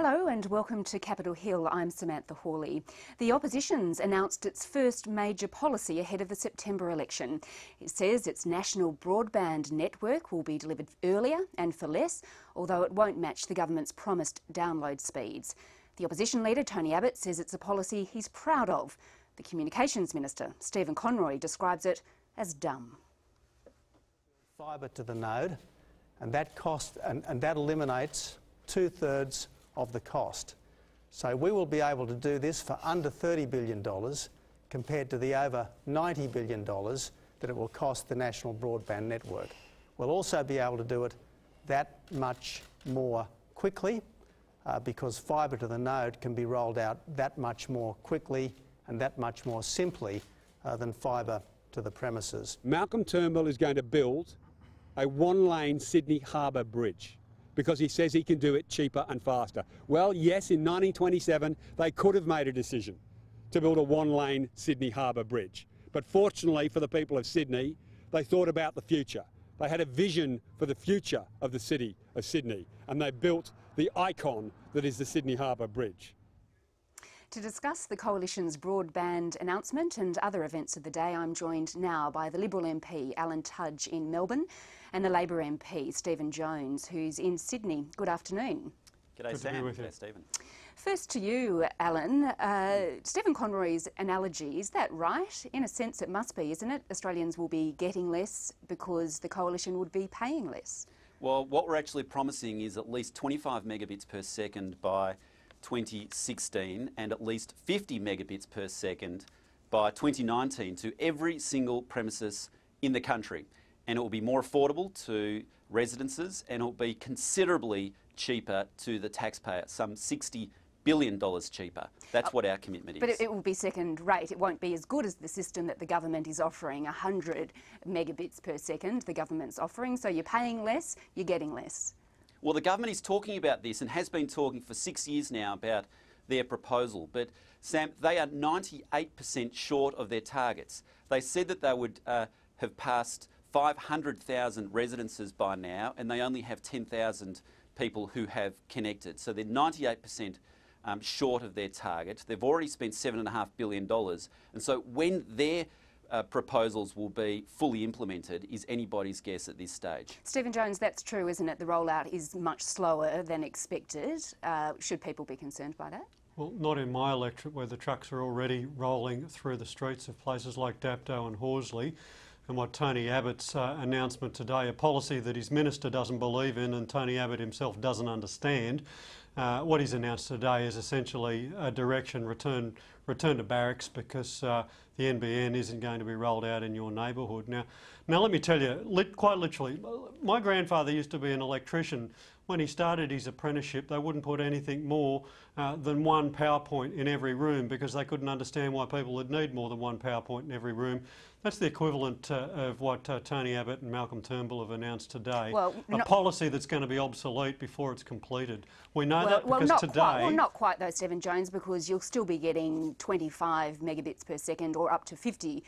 Hello and welcome to Capitol Hill. I'm Samantha Hawley. The opposition's announced its first major policy ahead of the September election. It says its national broadband network will be delivered earlier and for less, although it won't match the government's promised download speeds. The opposition leader, Tony Abbott, says it's a policy he's proud of. The Communications Minister, Stephen Conroy, describes it as dumb. Fibre to the node, and that that eliminates 2/3 of the cost. So we will be able to do this for under $30 billion compared to the over $90 billion that it will cost the national broadband network. We'll also be able to do it that much more quickly because fibre to the node can be rolled out that much more quickly and that much more simply than fibre to the premises. Malcolm Turnbull is going to build a one-lane Sydney Harbour bridge because he says he can do it cheaper and faster. Well, yes, in 1927 they could have made a decision to build a one-lane Sydney Harbour bridge. But fortunately for the people of Sydney, they thought about the future. They had a vision for the future of the city of Sydney, and they built the icon that is the Sydney Harbour Bridge. To discuss the Coalition's broadband announcement and other events of the day, I'm joined now by the Liberal MP, Alan Tudge in Melbourne, and the Labor MP, Stephen Jones, who's in Sydney. Good afternoon. G'day, Sam. G'day, Stephen. First to you, Alan. Stephen Conroy's analogy, is that right? In a sense it must be, isn't it? Australians will be getting less because the Coalition would be paying less. Well, what we're actually promising is at least 25 megabits per second by 2016 and at least 50 megabits per second by 2019 to every single premises in the country. And it will be more affordable to residences and it will be considerably cheaper to the taxpayer, some $60 billion cheaper. That's what our commitment is. But it will be second rate. It won't be as good as the system that the government is offering, 100 megabits per second the government's offering. So you're paying less, you're getting less. Well, the government is talking about this and has been talking for 6 years now about their proposal. But, Sam, they are 98% short of their targets. They said that they would have passed 500,000 residences by now, and they only have 10,000 people who have connected. So they're 98% short of their target. They've already spent $7.5 billion. And so when their proposals will be fully implemented is anybody's guess at this stage. Stephen Jones, that's true, isn't it? The rollout is much slower than expected. Should people be concerned by that? Well, not in my electorate where the trucks are already rolling through the streets of places like Dapto and Horsley. And what Tony Abbott's announcement today, a policy that his minister doesn't believe in and Tony Abbott himself doesn't understand, what he's announced today is essentially a direction, return to barracks because the NBN isn't going to be rolled out in your neighbourhood. Now let me tell you, quite literally, my grandfather used to be an electrician. When he started his apprenticeship, they wouldn't put anything more than one PowerPoint in every room because they couldn't understand why people would need more than one PowerPoint in every room. That's the equivalent of what Tony Abbott and Malcolm Turnbull have announced today. Well, a policy that's going to be obsolete before it's completed. We know that because today... not quite though, Stephen Jones, because you'll still be getting 25 megabits per second or up to 50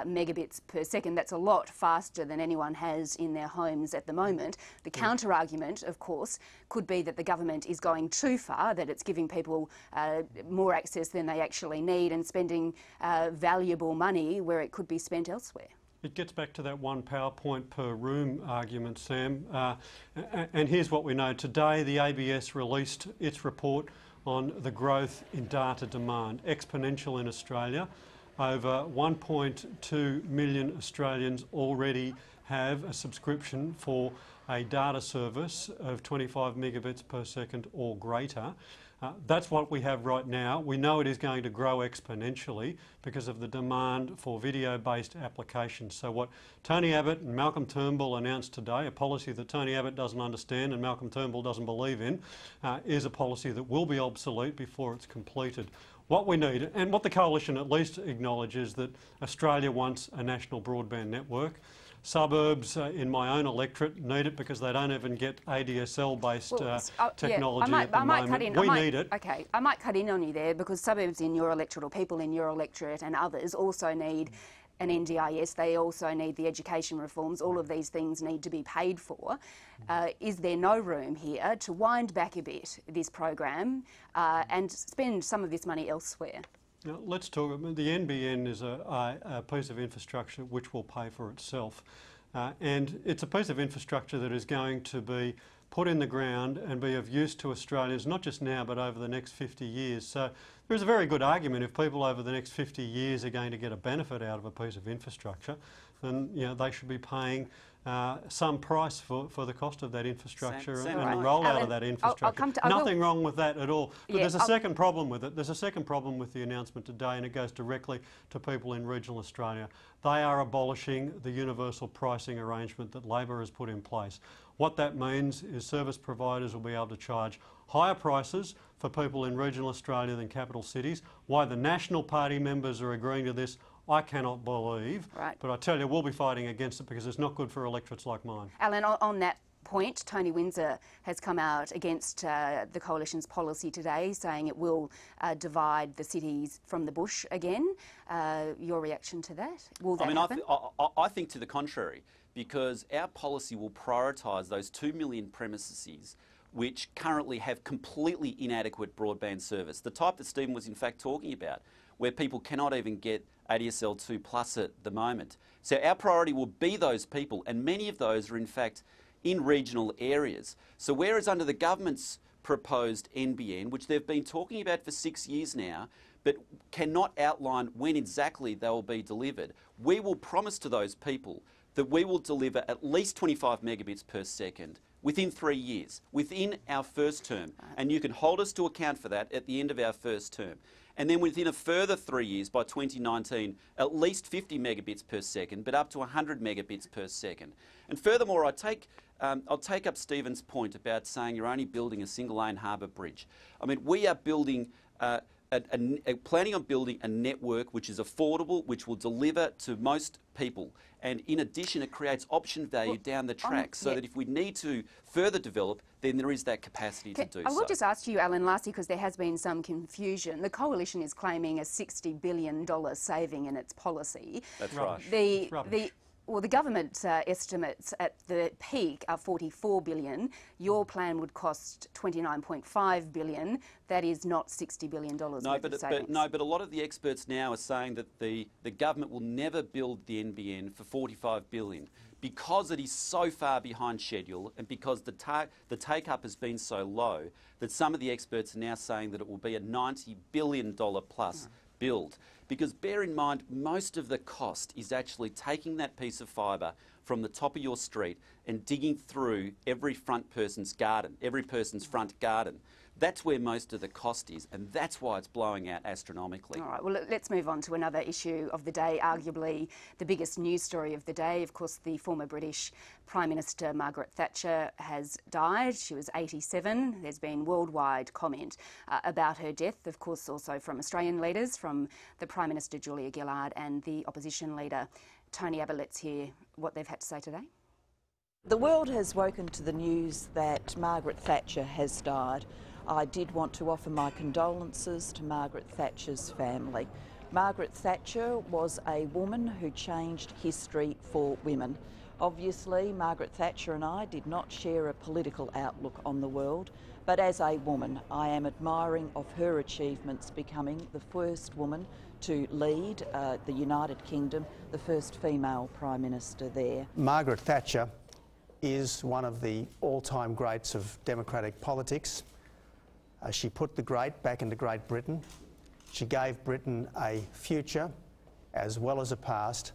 megabits per second. That's a lot faster than anyone has in their homes at the moment. The counter-argument, of course, could be that the government is going too far, that it's giving people more access than they actually need and spending valuable money where it could be spent elsewhere. It gets back to that one PowerPoint per room argument, Sam. And here's what we know. Today, the ABS released its report on the growth in data demand, exponential in Australia. Over 1.2 million Australians already have a subscription for a data service of 25 megabits per second or greater. That's what we have right now. We know it is going to grow exponentially because of the demand for video-based applications. So what Tony Abbott and Malcolm Turnbull announced today, a policy that Tony Abbott doesn't understand and Malcolm Turnbull doesn't believe in, is a policy that will be obsolete before it's completed. What we need, and what the Coalition at least acknowledges, that Australia wants a national broadband network. Suburbs in my own electorate need it because they don't even get ADSL-based technology at the moment. We need it. Okay, I might cut in on you there because suburbs in your electorate or people in your electorate and others also need an NDIS, they also need the education reforms. All of these things need to be paid for. Is there no room here to wind back a bit this program and spend some of this money elsewhere? Now, let's talk. The NBN is a piece of infrastructure which will pay for itself, and it's a piece of infrastructure that is going to be put in the ground and be of use to Australians, not just now but over the next 50 years. So there's a very good argument if people over the next 50 years are going to get a benefit out of a piece of infrastructure, then they should be paying some price for the cost of that infrastructure and the rollout of that infrastructure. Nothing wrong with that at all. But there's a second problem with it. There's a second problem with the announcement today, and it goes directly to people in regional Australia. They are abolishing the universal pricing arrangement that Labor has put in place. What that means is service providers will be able to charge higher prices for people in regional Australia than capital cities. Why the National Party members are agreeing to this, I cannot believe. Right. But I tell you, we'll be fighting against it because it's not good for electorates like mine. Alan, on that point, Tony Windsor has come out against the Coalition's policy today, saying it will divide the cities from the bush again. Your reaction to that? Will that happen? I think to the contrary, because our policy will prioritise those 2 million premises which currently have completely inadequate broadband service, the type that Stephen was in fact talking about, where people cannot even get ADSL 2+ at the moment. So our priority will be those people, and many of those are in fact in regional areas. So whereas under the government's proposed NBN, which they've been talking about for 6 years now, but cannot outline when exactly they will be delivered, we will promise to those people that we will deliver at least 25 megabits per second within 3 years, within our first term. And you can hold us to account for that at the end of our first term. And then within a further 3 years, by 2019, at least 50 megabits per second, but up to 100 megabits per second. And furthermore, I'll take up Stephen's point about saying you're only building a single-lane harbour bridge. I mean, we are building planning on building a network which is affordable, which will deliver to most people. And in addition, it creates option value down the track so that if we need to further develop, then there is that capacity to do so. I will just ask you, Alan, lastly, because there has been some confusion. The Coalition is claiming a $60 billion saving in its policy. That's right. Well, the government estimates at the peak are $44 billion. Your plan would cost $29.5 billion. That is not $60 billion worth of savings. But a lot of the experts now are saying that the government will never build the NBN for $45 billion because it is so far behind schedule and because the take-up has been so low that some of the experts are now saying that it will be a $90 billion plus build. Because bear in mind, most of the cost is actually taking that piece of fibre from the top of your street and digging through every front person's garden, every person's front garden. That's where most of the cost is, and that's why it's blowing out astronomically. All right, well, let's move on to another issue of the day, arguably the biggest news story of the day. Of course, the former British Prime Minister Margaret Thatcher has died. She was 87. There's been worldwide comment about her death, of course, also from Australian leaders, from the Prime Minister Julia Gillard and the opposition leader Tony Abbott. Let's hear what they've had to say today. The world has woken to the news that Margaret Thatcher has died. I did want to offer my condolences to Margaret Thatcher's family. Margaret Thatcher was a woman who changed history for women. Obviously, Margaret Thatcher and I did not share a political outlook on the world, but as a woman, I am admiring of her achievements, becoming the first woman to lead the United Kingdom, the first female Prime Minister there. Margaret Thatcher is one of the all-time greats of democratic politics. She put the great back into Great Britain. She gave Britain a future as well as a past.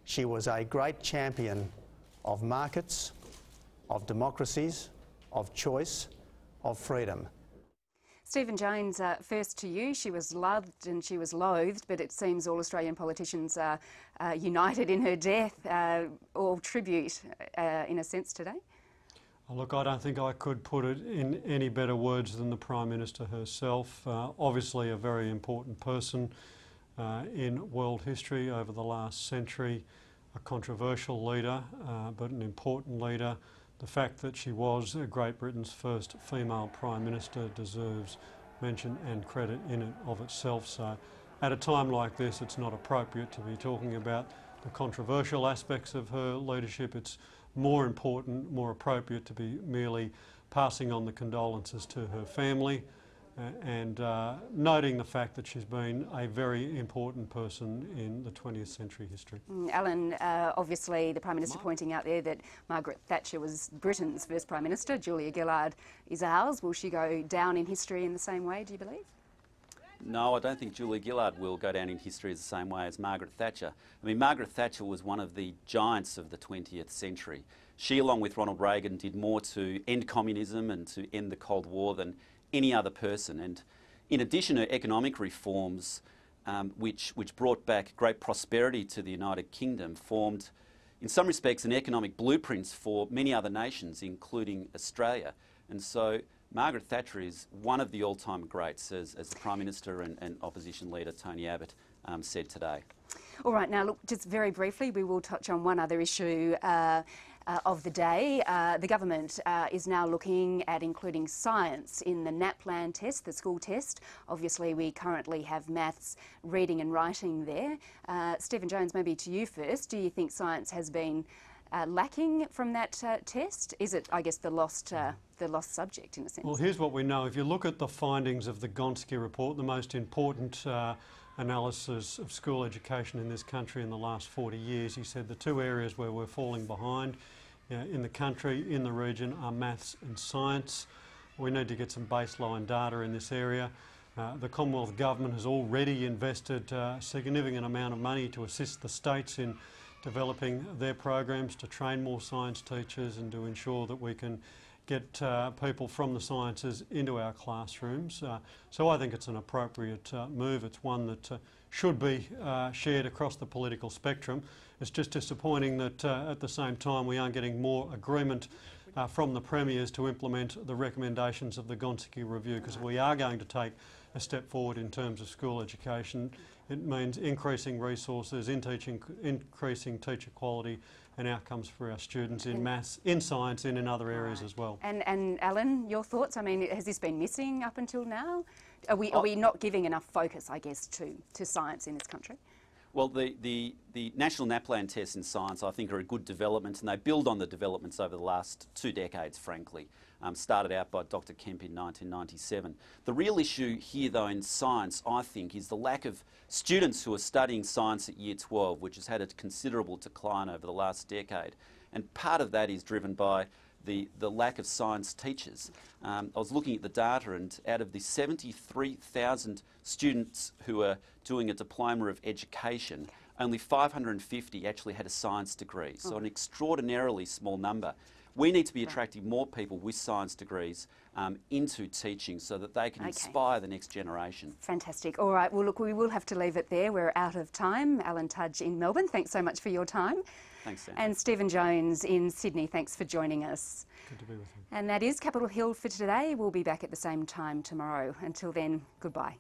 She was a great champion of markets, of democracies, of choice, of freedom. Stephen Jones, first to you. She was loved and she was loathed, but it seems all Australian politicians are united in her death, or tribute in a sense today. Look, I don't think I could put it in any better words than the Prime Minister herself. Obviously a very important person in world history over the last century, a controversial leader, but an important leader. The fact that she was Great Britain's first female Prime Minister deserves mention and credit in and of itself. So at a time like this, it's not appropriate to be talking about the controversial aspects of her leadership. It's more important, more appropriate to be merely passing on the condolences to her family and noting the fact that she's been a very important person in the 20th century history. Alan, obviously the Prime Minister pointing out there that Margaret Thatcher was Britain's first Prime Minister, Julia Gillard is ours. Will she go down in history in the same way, do you believe? No, I don't think Julia Gillard will go down in history the same way as Margaret Thatcher. I mean, Margaret Thatcher was one of the giants of the 20th century. She, along with Ronald Reagan, did more to end communism and to end the Cold War than any other person. And in addition, her economic reforms, which brought back great prosperity to the United Kingdom, formed, in some respects, an economic blueprint for many other nations, including Australia. And so Margaret Thatcher is one of the all-time greats, as the Prime Minister and opposition leader Tony Abbott said today. All right, now look, just very briefly, we will touch on one other issue of the day. The government is now looking at including science in the NAPLAN test, the school test. Obviously, we currently have maths, reading and writing there. Stephen Jones, maybe to you first. Do you think science has been lacking from that test? Is it, I guess, the lost subject in a sense? Well, here's what we know. If you look at the findings of the Gonski report, the most important analysis of school education in this country in the last 40 years, he said the two areas where we're falling behind in the country, in the region, are maths and science. We need to get some baseline data in this area. The Commonwealth Government has already invested a significant amount of money to assist the states in developing their programs to train more science teachers and to ensure that we can get people from the sciences into our classrooms. So I think it's an appropriate move. It's one that should be shared across the political spectrum. It's just disappointing that at the same time we aren't getting more agreement from the premiers to implement the recommendations of the Gonski review, because if we are going to take a step forward in terms of school education, it means increasing resources, increasing teacher quality and outcomes for our students in maths, in science and in other areas as well. And Alan, your thoughts? I mean, has this been missing up until now? Are we not giving enough focus, I guess, to science in this country? Well, the National NAPLAN tests in science, I think, are a good development, and they build on the developments over the last 2 decades, frankly. Started out by Dr. Kemp in 1997. The real issue here, though, in science, I think, is the lack of students who are studying science at Year 12, which has had a considerable decline over the last decade. And part of that is driven by the lack of science teachers. I was looking at the data, and out of the 73,000 students who are doing a diploma of education, only 550 actually had a science degree, so an extraordinarily small number. We need to be attracting more people with science degrees into teaching so that they can inspire the next generation. Fantastic. All right, well look, we will have to leave it there. We're out of time. Alan Tudge in Melbourne, thanks so much for your time. Thanks, Sam. And Stephen Jones in Sydney, thanks for joining us. Good to be with you. And that is Capitol Hill for today. We'll be back at the same time tomorrow. Until then, goodbye.